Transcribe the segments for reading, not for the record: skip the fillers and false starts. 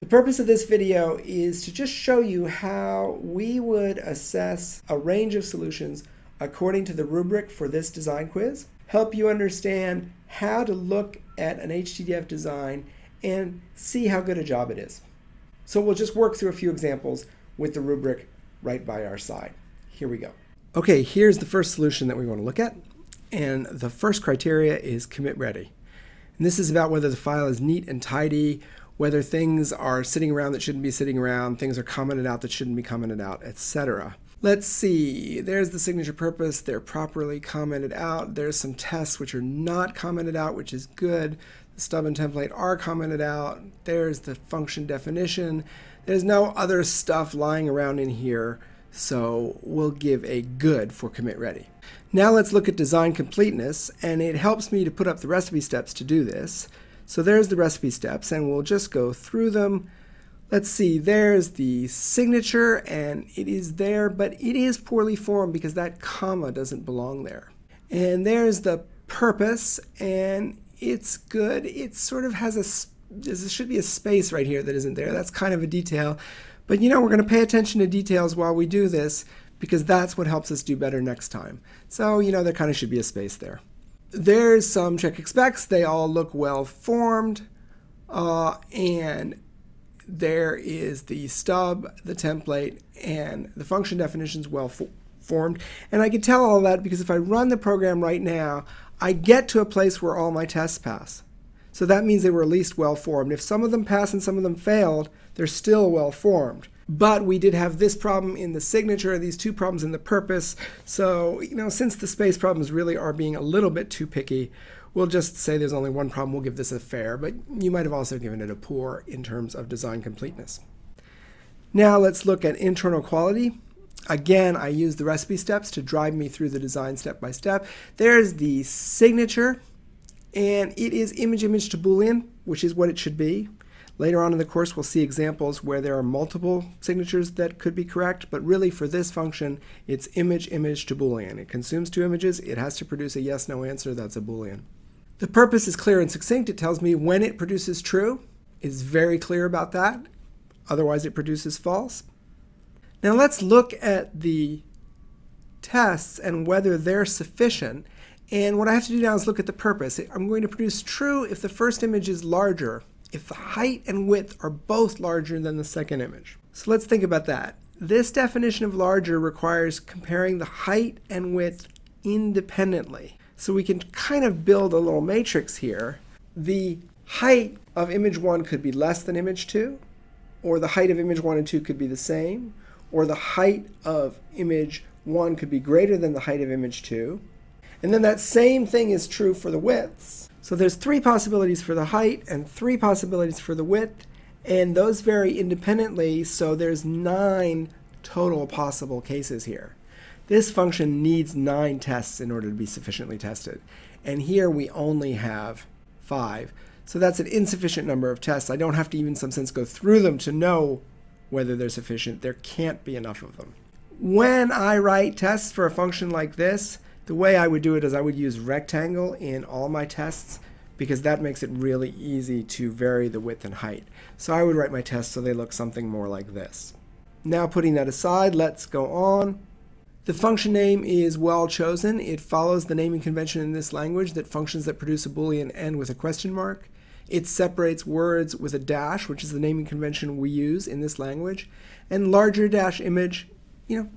The purpose of this video is to just show you how we would assess a range of solutions according to the rubric for this design quiz, help you understand how to look at an HTDF design and see how good a job it is. So we'll just work through a few examples with the rubric right by our side. Here we go. Okay, here's the first solution that we want to look at, and the first criteria is commit ready. And this is about whether the file is neat and tidy, whether things are sitting around that shouldn't be sitting around, things are commented out that shouldn't be commented out, etc. Let's see, there's the signature purpose, they're properly commented out. There's some tests which are not commented out, which is good. The stub and template are commented out. There's the function definition. There's no other stuff lying around in here, so we'll give a good for commit ready. Now let's look at design completeness, and it helps me to put up the recipe steps to do this. So there's the recipe steps, and we'll just go through them. Let's see, there's the signature, and it is there, but it is poorly formed because that comma doesn't belong there. And there's the purpose, and it's good. It sort of has there should be a space right here that isn't there. That's kind of a detail. But you know, we're going to pay attention to details while we do this because that's what helps us do better next time. So, you know, there kind of should be a space there. There's some check expects. They all look well formed. And there is the stub, the template, and the function definitions well formed. And I can tell all that because if I run the program right now, I get to a place where all my tests pass. So that means they were at least well formed. If some of them passed and some of them failed, they're still well formed. But we did have this problem in the signature, these two problems in the purpose. So, you know, since the space problems really are being a little bit too picky, we'll just say there's only one problem. We'll give this a fair, but you might have also given it a poor in terms of design completeness. Now let's look at internal quality. Again, I use the recipe steps to drive me through the design step by step. There's the signature, and it is image to Boolean, which is what it should be. Later on in the course, we'll see examples where there are multiple signatures that could be correct, but really for this function, it's image to Boolean. It consumes two images. It has to produce a yes/no answer. That's a Boolean. The purpose is clear and succinct. It tells me when it produces true. It's very clear about that. Otherwise, it produces false. Now let's look at the tests and whether they're sufficient. And what I have to do now is look at the purpose. I'm going to produce true if the first image is larger, if the height and width are both larger than the second image. So let's think about that. This definition of larger requires comparing the height and width independently. So we can kind of build a little matrix here. The height of image 1 could be less than image 2, or the height of image 1 and 2 could be the same, or the height of image 1 could be greater than the height of image 2. And then that same thing is true for the widths. So there's 3 possibilities for the height and 3 possibilities for the width, and those vary independently, so there's 9 total possible cases here. This function needs 9 tests in order to be sufficiently tested, and here we only have 5. So that's an insufficient number of tests. I don't have to even in some sense go through them to know whether they're sufficient. There can't be enough of them. When I write tests for a function like this, the way I would do it is I would use rectangle in all my tests because that makes it really easy to vary the width and height. So I would write my tests so they look something more like this. Now putting that aside, let's go on. The function name is well chosen. It follows the naming convention in this language that functions that produce a Boolean end with a question mark. It separates words with a dash, which is the naming convention we use in this language. And larger dash image, you know,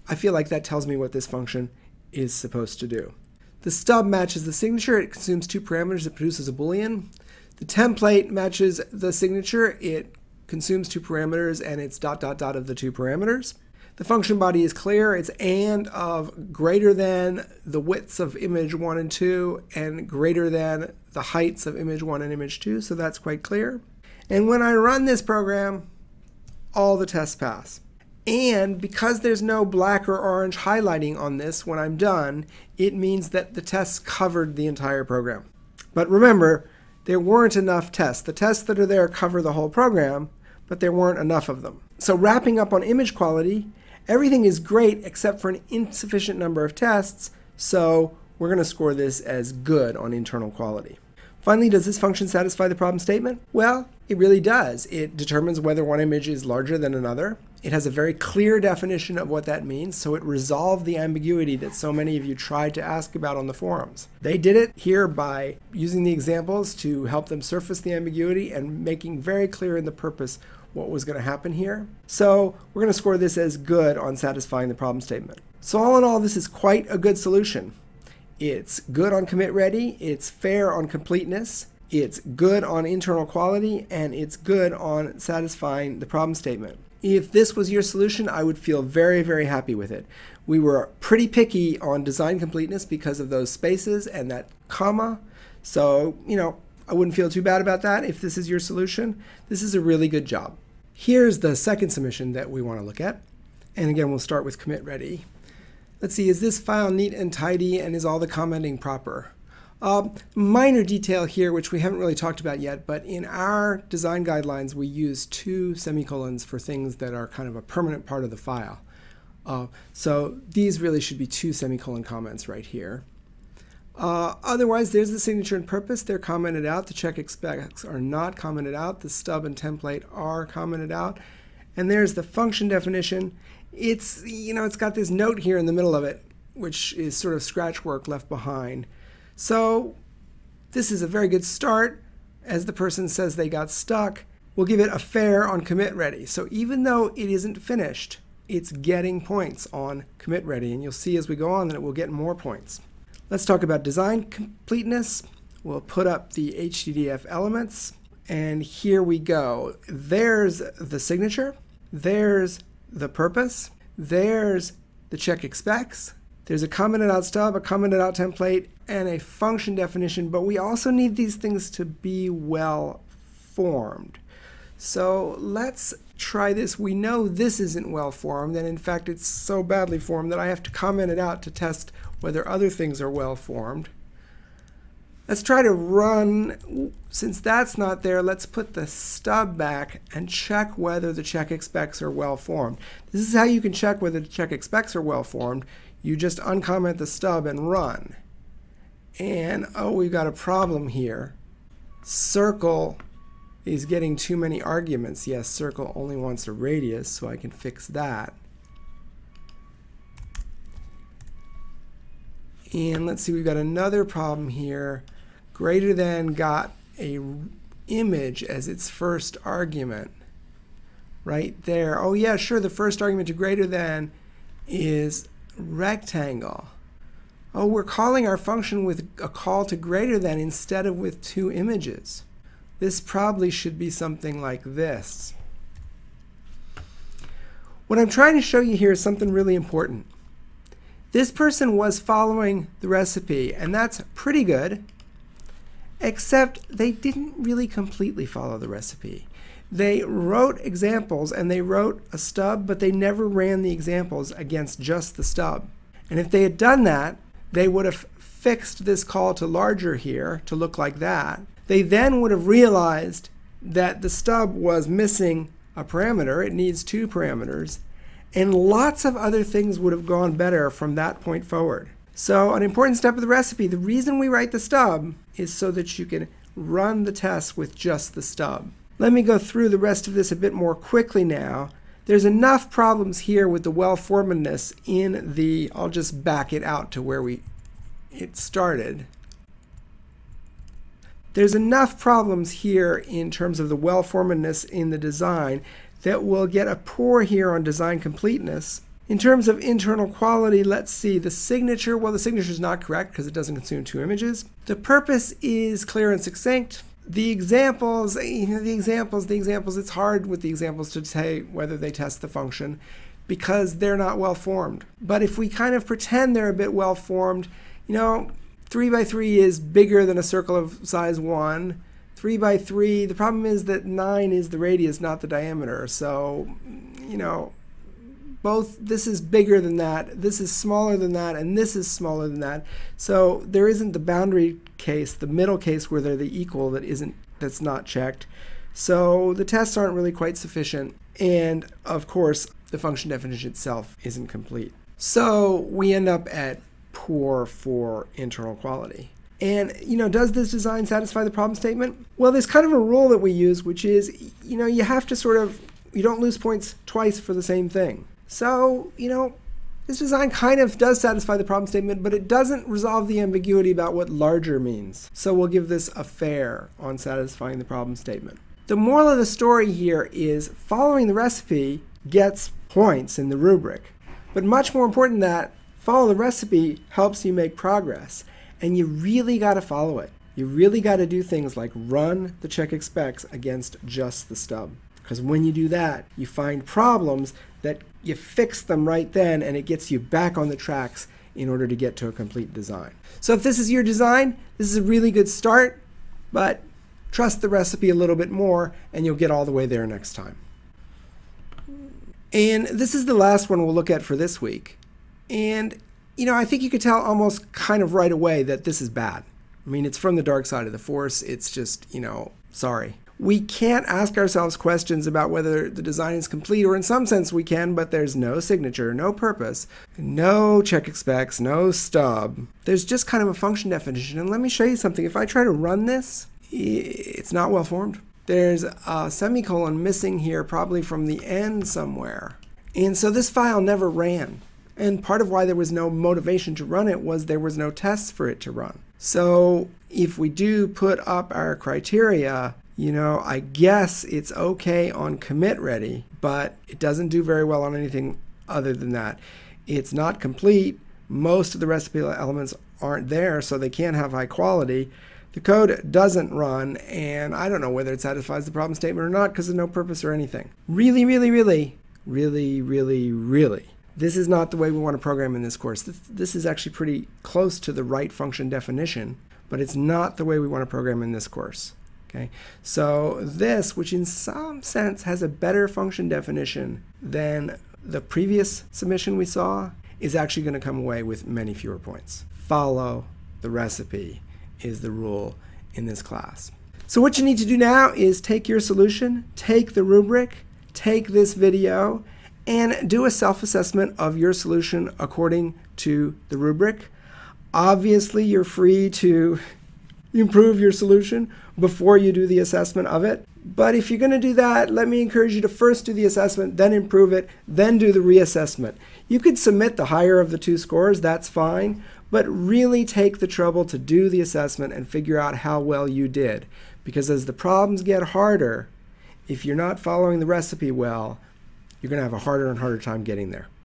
I feel like that tells me what this function is supposed to do. The stub matches the signature. It consumes 2 parameters. It produces a Boolean. The template matches the signature. It consumes 2 parameters, and it's ... of the 2 parameters. The function body is clear. It's and of greater than the widths of image 1 and 2 and greater than the heights of image 1 and image 2, so that's quite clear. And when I run this program, all the tests pass. And because there's no black or orange highlighting on this when I'm done, it means that the tests covered the entire program. But remember, there weren't enough tests. The tests that are there cover the whole program, but there weren't enough of them. So wrapping up on image quality, everything is great except for an insufficient number of tests, so we're going to score this as good on internal quality. Finally, does this function satisfy the problem statement? Well, it really does. It determines whether one image is larger than another. It has a very clear definition of what that means, so it resolved the ambiguity that so many of you tried to ask about on the forums. They did it here by using the examples to help them surface the ambiguity and making very clear in the purpose what was going to happen here. So we're going to score this as good on satisfying the problem statement. So all in all, this is quite a good solution. It's good on commit ready, it's fair on completeness, it's good on internal quality, and it's good on satisfying the problem statement. If this was your solution, I would feel very, very happy with it. We were pretty picky on design completeness because of those spaces and that comma. So, I wouldn't feel too bad about that if this is your solution. This is a really good job. Here's the second submission that we want to look at. And again, we'll start with commit ready. Let's see, is this file neat and tidy, and is all the commenting proper? Minor detail here, which we haven't really talked about yet, but in our design guidelines, we use 2 semicolons for things that are kind of a permanent part of the file. So these really should be 2 semicolon comments right here. Otherwise, there's the signature and purpose. They're commented out. The check specs are not commented out. The stub and template are commented out. And there's the function definition. It's got this note here in the middle of it, which is sort of scratch work left behind. So this is a very good start. As the person says they got stuck, we'll give it a fair on commit ready. So even though it isn't finished, it's getting points on commit ready. And you'll see as we go on that it will get more points. Let's talk about design completeness. We'll put up the HTDF elements. And here we go. There's the signature. There's the purpose. There's the check specs. There's a commented out stub, a commented out template, and a function definition, but we also need these things to be well formed. So let's try this. We know this isn't well formed, and in fact it's so badly formed that I have to comment it out to test whether other things are well formed. Let's try to run, since that's not there, let's put the stub back and check whether the check specs are well formed. This is how you can check whether the check specs are well formed. You just uncomment the stub and run. And oh, we've got a problem here. Circle is getting too many arguments. Yes, circle only wants a radius, so I can fix that. And let's see, we've got another problem here. Greater than got a image as its first argument. Right there. Oh yeah, sure, the first argument to greater than is rectangle. Oh, we're calling our function with a call to greater than instead of with 2 images. This probably should be something like this. What I'm trying to show you here is something really important. This person was following the recipe, and that's pretty good, except they didn't really completely follow the recipe. They wrote examples and they wrote a stub, but they never ran the examples against just the stub. And if they had done that, they would have fixed this call to larger here to look like that. They then would have realized that the stub was missing a parameter. It needs 2 parameters. And lots of other things would have gone better from that point forward. So an important step of the recipe, the reason we write the stub is so that you can run the test with just the stub. Let me go through the rest of this a bit more quickly now. There's enough problems here with the well-formedness in the, I'll just back it out to where it started. There's enough problems here in terms of the well-formedness in the design that we'll get a poor here on design completeness. In terms of internal quality, let's see, the signature, well, the signature is not correct because it doesn't consume 2 images. The purpose is clear and succinct. The examples, it's hard with the examples to say whether they test the function because they're not well formed. But if we kind of pretend they're a bit well formed, 3 by 3 is bigger than a circle of size 1. 3 by 3, the problem is that 9 is the radius, not the diameter. So, this is bigger than that, this is smaller than that, and this is smaller than that. So there isn't the boundary case, the middle case where they're the equal that's not checked. So the tests aren't really quite sufficient. And of course, the function definition itself isn't complete. So we end up at poor for internal quality. And, does this design satisfy the problem statement? Well, there's kind of a rule that we use, which is, you have to you don't lose points twice for the same thing. So, this design kind of does satisfy the problem statement, but it doesn't resolve the ambiguity about what larger means. So we'll give this a fair on satisfying the problem statement. The moral of the story here is following the recipe gets points in the rubric. But much more important than that, follow the recipe helps you make progress. And you really got to follow it. You really got to do things like run the check expecs against just the stub. Because when you do that, you find problems that you fix them right then, and it gets you back on the tracks in order to get to a complete design. So if this is your design, this is a really good start, but trust the recipe a little bit more, and you'll get all the way there next time. And this is the last one we'll look at for this week. And I think you could tell almost kind of right away that this is bad. I mean, it's from the dark side of the force. It's just, sorry. We can't ask ourselves questions about whether the design is complete, or in some sense we can, but there's no signature, no purpose, no check expecs, no stub. There's just kind of a function definition. And let me show you something. If I try to run this, it's not well formed. There's a semicolon missing here, probably from the end somewhere. And so this file never ran. And part of why there was no motivation to run it was there was no tests for it to run. So if we do put up our criteria, I guess it's okay on commit ready, but it doesn't do very well on anything other than that. It's not complete. Most of the recipe elements aren't there, so they can't have high quality. The code doesn't run, and I don't know whether it satisfies the problem statement or not because there's no purpose or anything. Really, really, really, really, really, really. This is not the way we want to program in this course. This is actually pretty close to the right function definition, but it's not the way we want to program in this course. Okay? So this, which in some sense has a better function definition than the previous submission we saw, is actually going to come away with many fewer points. Follow the recipe is the rule in this class. So what you need to do now is take your solution, take the rubric, take this video, and do a self-assessment of your solution according to the rubric. Obviously, you're free to improve your solution before you do the assessment of it. But if you're going to do that, let me encourage you to first do the assessment, then improve it, then do the reassessment. You could submit the higher of the two scores, that's fine, but really take the trouble to do the assessment and figure out how well you did. Because as the problems get harder, if you're not following the recipe well, you're going to have a harder and harder time getting there.